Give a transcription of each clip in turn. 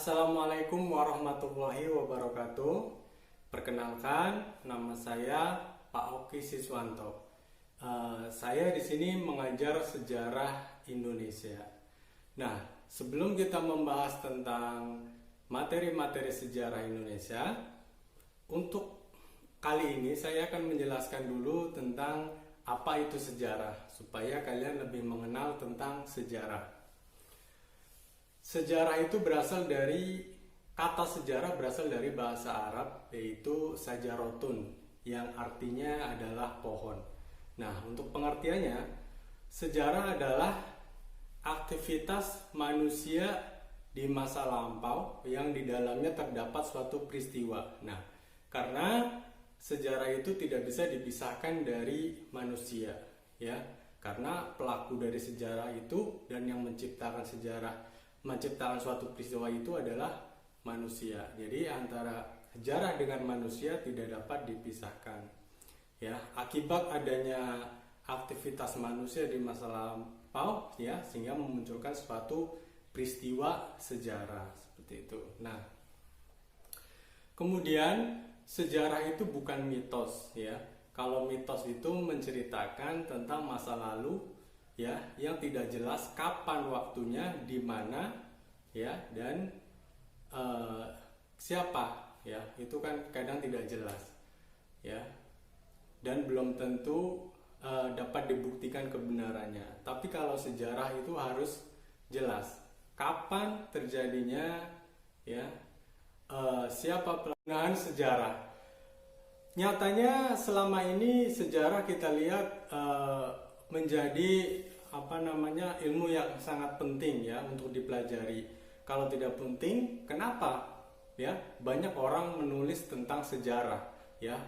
Assalamualaikum warahmatullahi wabarakatuh. Perkenalkan, nama saya Pak Oki Siswanto. Saya di sini mengajar sejarah Indonesia. Nah, sebelum kita membahas tentang materi-materi sejarah Indonesia, untuk kali ini saya akan menjelaskan dulu tentang apa itu sejarah, supaya kalian lebih mengenal tentang sejarah. Sejarah itu berasal dari kata sejarah berasal dari bahasa Arab, yaitu sajarotun, yang artinya adalah pohon. Nah, untuk pengertiannya, sejarah adalah aktivitas manusia di masa lampau yang di dalamnya terdapat suatu peristiwa. Nah, karena sejarah itu tidak bisa dipisahkan dari manusia, ya, karena pelaku dari sejarah itu dan yang menciptakan suatu peristiwa itu adalah manusia. Jadi antara sejarah dengan manusia tidak dapat dipisahkan. Ya, akibat adanya aktivitas manusia di masa lampau, ya, sehingga memunculkan suatu peristiwa sejarah seperti itu. Nah, kemudian sejarah itu bukan mitos, ya. Kalau mitos itu menceritakan tentang masa lalu, ya, yang tidak jelas kapan waktunya, di mana, ya, dan siapa, ya, itu kan kadang tidak jelas, ya, dan belum tentu dapat dibuktikan kebenarannya. Tapi kalau sejarah itu harus jelas kapan terjadinya, ya, siapa penggunaan sejarah. Nyatanya selama ini sejarah kita lihat menjadi ilmu yang sangat penting, ya, untuk dipelajari. Kalau tidak penting, kenapa? Ya, banyak orang menulis tentang sejarah, ya.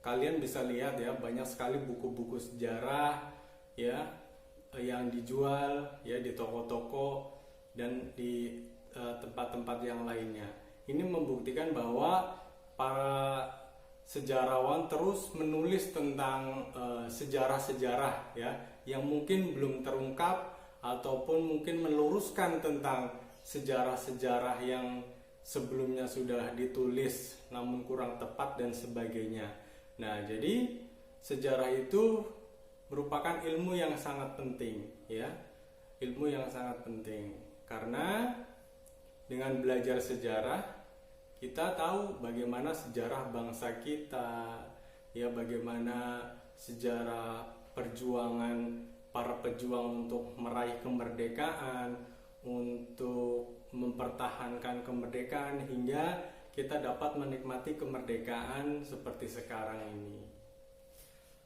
Kalian bisa lihat, ya, banyak sekali buku-buku sejarah, ya, yang dijual, ya, di toko-toko dan di tempat-tempat yang lainnya. Ini membuktikan bahwa para sejarawan terus menulis tentang sejarah-sejarah, ya, yang mungkin belum terungkap ataupun mungkin meluruskan tentang sejarah-sejarah yang sebelumnya sudah ditulis namun kurang tepat dan sebagainya. Nah, jadi sejarah itu merupakan ilmu yang sangat penting, ya. Ilmu yang sangat penting karena dengan belajar sejarah kita tahu bagaimana sejarah bangsa kita, ya, bagaimana sejarah perjuangan para pejuang untuk meraih kemerdekaan, untuk mempertahankan kemerdekaan hingga kita dapat menikmati kemerdekaan seperti sekarang ini.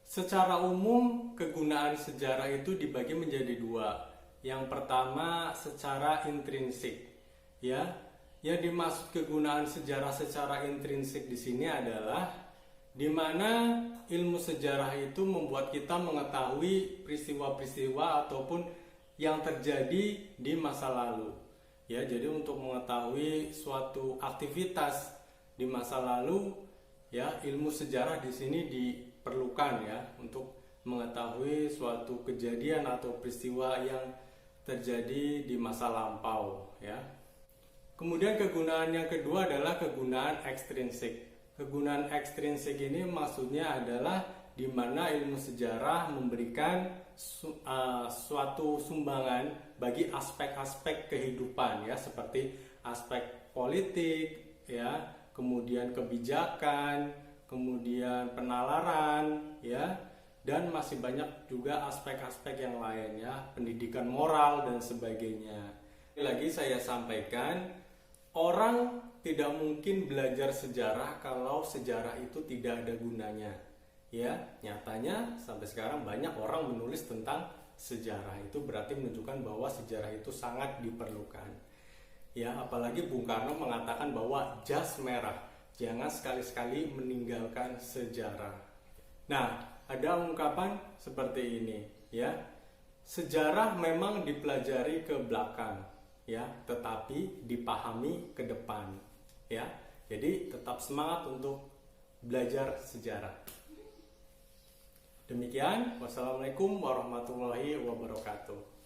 Secara umum, kegunaan sejarah itu dibagi menjadi dua. Yang pertama secara intrinsik, ya. Yang dimaksud kegunaan sejarah secara intrinsik di sini adalah di mana ilmu sejarah itu membuat kita mengetahui peristiwa-peristiwa ataupun yang terjadi di masa lalu. Ya, jadi untuk mengetahui suatu aktivitas di masa lalu, ya, ilmu sejarah di sini diperlukan, ya, untuk mengetahui suatu kejadian atau peristiwa yang terjadi di masa lampau, ya. Kemudian kegunaan yang kedua adalah kegunaan ekstrinsik. Kegunaan ekstrinsik ini maksudnya adalah di mana ilmu sejarah memberikan suatu sumbangan bagi aspek-aspek kehidupan, ya, seperti aspek politik, ya, kemudian kebijakan, kemudian penalaran, ya, dan masih banyak juga aspek-aspek yang lain, ya, pendidikan moral dan sebagainya. Lagi saya sampaikan, orang tidak mungkin belajar sejarah kalau sejarah itu tidak ada gunanya. Ya, nyatanya sampai sekarang banyak orang menulis tentang sejarah. Itu berarti menunjukkan bahwa sejarah itu sangat diperlukan. Ya, apalagi Bung Karno mengatakan bahwa jas merah, jangan sekali-sekali meninggalkan sejarah. Nah, ada ungkapan seperti ini, ya. Sejarah memang dipelajari ke belakang, ya, tetapi dipahami ke depan, ya. Jadi tetap semangat untuk belajar sejarah. Demikian, wassalamualaikum warahmatullahi wabarakatuh.